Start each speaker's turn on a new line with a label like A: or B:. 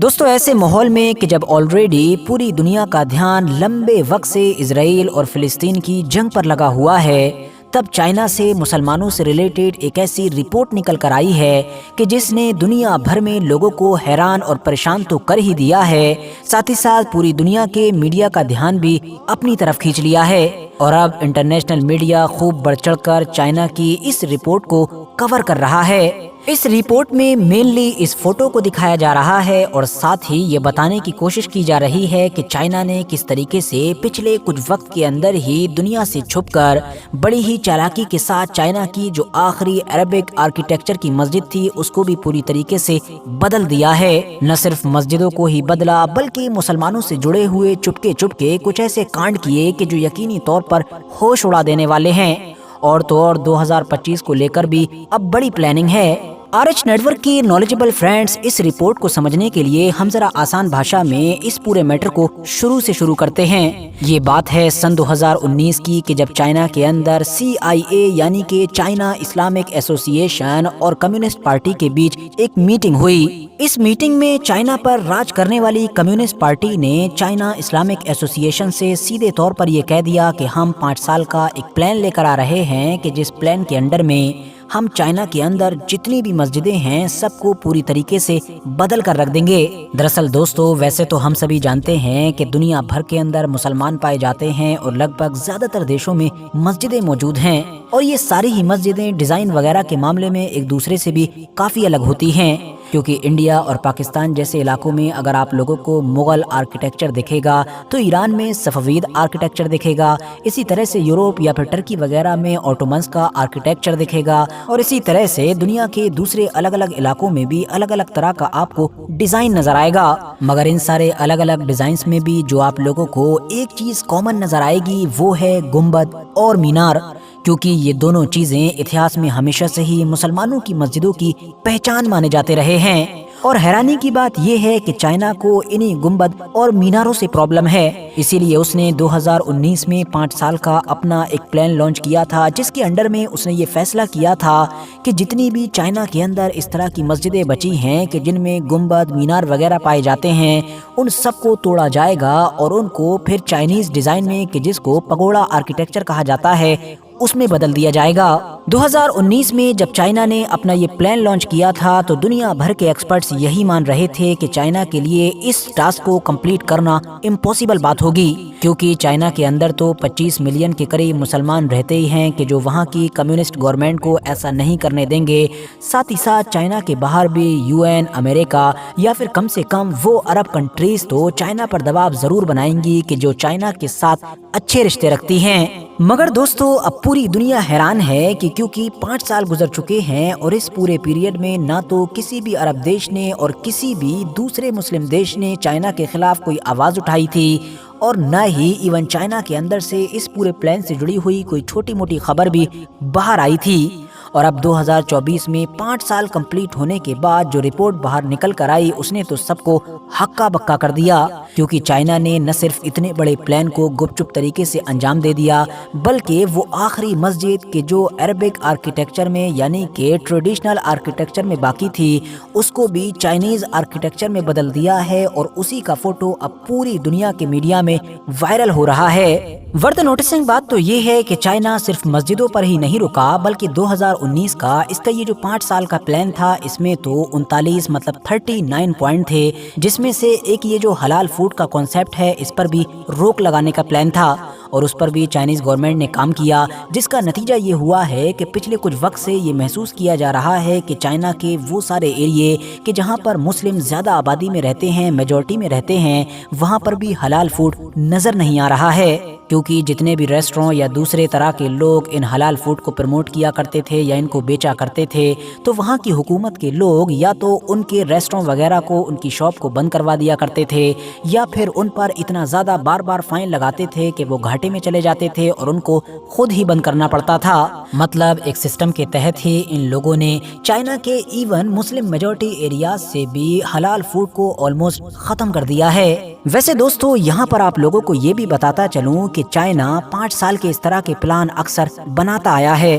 A: دوستو ایسے ماحول میں کہ جب آلریڈی پوری دنیا کا دھیان لمبے وقت سے اسرائیل اور فلسطین کی جنگ پر لگا ہوا ہے، تب چائنا سے مسلمانوں سے ریلیٹڈ ایک ایسی رپورٹ نکل کر آئی ہے کہ جس نے دنیا بھر میں لوگوں کو حیران اور پریشان تو کر ہی دیا ہے، ساتھ ہی ساتھ پوری دنیا کے میڈیا کا دھیان بھی اپنی طرف کھینچ لیا ہے۔ اور اب انٹرنیشنل میڈیا خوب بڑھ چڑھ کر چائنا کی اس رپورٹ کو کور کر رہا ہے۔ اس رپورٹ میں مینلی اس فوٹو کو دکھایا جا رہا ہے اور ساتھ ہی یہ بتانے کی کوشش کی جا رہی ہے کہ چائنا نے کس طریقے سے پچھلے کچھ وقت کے اندر ہی دنیا سے چھپ کر بڑی ہی چالاکی کے ساتھ چائنا کی جو آخری عربک آرکیٹیکچر کی مسجد تھی اس کو بھی پوری طریقے سے بدل دیا ہے۔ نہ صرف مسجدوں کو ہی بدلا بلکہ مسلمانوں سے جڑے ہوئے چپکے کچھ ایسے کانڈ کیے کہ جو یقینی طور پر ہوش اڑا دینے والے ہیں۔ اور تو اور 2025 کو لے کر بھی اب بڑی پلاننگ ہے۔ RH نیٹورک کی نالجبل فرینڈز، اس رپورٹ کو سمجھنے کے لیے ہم ذرا آسان بھاشا میں اس پورے میٹر کو شروع کرتے ہیں۔ یہ بات ہے سن 2019 کی کہ جب چائنا کے اندر CIA یعنی کہ چائنا اسلامک ایسوسی ایشن اور کمیونسٹ پارٹی کے بیچ ایک میٹنگ ہوئی۔ اس میٹنگ میں چائنا پر راج کرنے والی کمیونسٹ پارٹی نے چائنا اسلامک ایسوسی ایشن سے سیدھے طور پر یہ کہہ دیا کہ ہم 5 سال کا ایک پلان لے کر آ رہے ہیں کہ جس پلان کے انڈر میں ہم چائنا کے اندر جتنی بھی مسجدیں ہیں سب کو پوری طریقے سے بدل کر رکھ دیں گے۔ دراصل دوستو ویسے تو ہم سبھی جانتے ہیں کہ دنیا بھر کے اندر مسلمان پائے جاتے ہیں اور لگ بھگ زیادہ تر دیشوں میں مسجدیں موجود ہیں، اور یہ ساری ہی مسجدیں ڈیزائن وغیرہ کے معاملے میں ایک دوسرے سے بھی کافی الگ ہوتی ہیں، کیونکہ انڈیا اور پاکستان جیسے علاقوں میں اگر آپ لوگوں کو مغل آرکیٹیکچر دکھے گا تو ایران میں صفوید آرکیٹیکچر دکھے گا، اسی طرح سے یوروپ یا پھر ٹرکی وغیرہ میں آٹومنز کا آرکیٹیکچر دکھے گا، اور اسی طرح سے دنیا کے دوسرے الگ الگ علاقوں میں بھی الگ الگ طرح کا آپ کو ڈیزائن نظر آئے گا۔ مگر ان سارے الگ الگ ڈیزائنز میں بھی جو آپ لوگوں کو ایک چیز کامن نظر آئے گی وہ ہے گنبد اور مینار، کیونکہ یہ دونوں چیزیں اتہاس میں ہمیشہ سے ہی مسلمانوں کی مسجدوں کی پہچان مانے جاتے رہے ہیں۔ اور حیرانی کی بات یہ ہے کہ چائنا کو انہی گنبد اور میناروں سے پرابلم ہے، اسی لیے اس نے 2019 میں 5 سال کا اپنا ایک پلان لانچ کیا تھا جس کے انڈر میں اس نے یہ فیصلہ کیا تھا کہ جتنی بھی چائنا کے اندر اس طرح کی مسجدیں بچی ہیں کہ جن میں گنبد مینار وغیرہ پائے جاتے ہیں ان سب کو توڑا جائے گا اور ان کو پھر چائنیز ڈیزائن میں کہ جس کو پگوڑا آرکیٹیکچر کہا جاتا ہے اس میں بدل دیا جائے گا۔ 2019 میں جب چائنا نے اپنا یہ پلان لانچ کیا تھا تو دنیا بھر کے ایکسپرٹس یہی مان رہے تھے کہ چائنا کے لیے اس ٹاسک کو کمپلیٹ کرنا امپاسبل بات ہوگی، کیونکہ چائنا کے اندر تو 25 ملین کے قریب مسلمان رہتے ہی ہیں کہ جو وہاں کی کمیونسٹ گورنمنٹ کو ایسا نہیں کرنے دیں گے۔ ساتھ ہی ساتھ چائنا کے باہر بھی UN، امریکہ یا پھر کم سے کم وہ عرب کنٹریز تو چائنا پر دباؤ ضرور بنائیں گی کہ جو چائنا کے ساتھ اچھے رشتے رکھتی ہیں۔ مگر دوستو اب پوری دنیا حیران ہے کہ کیونکہ 5 سال گزر چکے ہیں اور اس پورے پیریڈ میں نہ تو کسی بھی عرب دیش نے اور کسی بھی دوسرے مسلم دیش نے چائنا کے خلاف کوئی آواز اٹھائی تھی، اور نہ ہی ایون چائنا کے اندر سے اس پورے پلان سے جڑی ہوئی کوئی چھوٹی موٹی خبر بھی باہر آئی تھی۔ اور اب 2024 میں 5 سال کمپلیٹ ہونے کے بعد جو رپورٹ باہر نکل کر آئی اس نے تو سب کو ہکا بکا کر دیا، کیونکہ چائنا نے نہ صرف اتنے بڑے پلان کو گپ چپ طریقے سے انجام دے دیا بلکہ وہ آخری مسجد کے جو عربک آرکیٹیکچر میں یعنی کہ ٹریڈیشنل آرکیٹیکچر میں باقی تھی اس کو بھی چائنیز آرکیٹیکچر میں بدل دیا ہے، اور اسی کا فوٹو اب پوری دنیا کے میڈیا میں وائرل ہو رہا ہے۔ ورتھ نوٹسنگ بات تو یہ ہے کہ چائنا صرف مسجدوں پر ہی نہیں رکا بلکہ 2019 کا اس کا یہ جو 5 سال کا پلان تھا اس میں تو 39 پوائنٹ تھے، جس میں سے ایک یہ جو حلال فوڈ کا کانسیپٹ ہے اس پر بھی روک لگانے کا پلان تھا، اور اس پر بھی چائنیز گورنمنٹ نے کام کیا، جس کا نتیجہ یہ ہوا ہے کہ پچھلے کچھ وقت سے یہ محسوس کیا جا رہا ہے کہ چائنا کے وہ سارے ایریے کہ جہاں پر مسلم زیادہ آبادی میں رہتے ہیں، میجورٹی میں رہتے ہیں، وہاں پر بھی حلال فوڈ نظر نہیں آ رہا ہے، کیونکہ جتنے بھی ریسٹوران یا دوسرے طرح کے لوگ ان حلال فوڈ کو پروموٹ کیا کرتے تھے یا ان کو بیچا کرتے تھے تو وہاں کی حکومت کے لوگ یا تو ان کے ریسٹوران وغیرہ کو ان کی شاپ کو بند کروا دیا کرتے تھے یا پھر ان پر اتنا زیادہ بار بار فائن لگاتے تھے کہ وہ گھاٹے میں چلے جاتے تھے اور ان کو خود ہی بند کرنا پڑتا تھا۔ مطلب ایک سسٹم کے تحت ہی ان لوگوں نے چائنا کے ایون مسلم میجورٹی ایریاز سے بھی حلال فوڈ کو آلموسٹ ختم کر دیا ہے۔ ویسے دوستو یہاں پر آپ لوگوں کو یہ بھی بتاتا چلوں کہ چائنا 5 سال کے اس طرح کے پلان اکثر بناتا آیا ہے،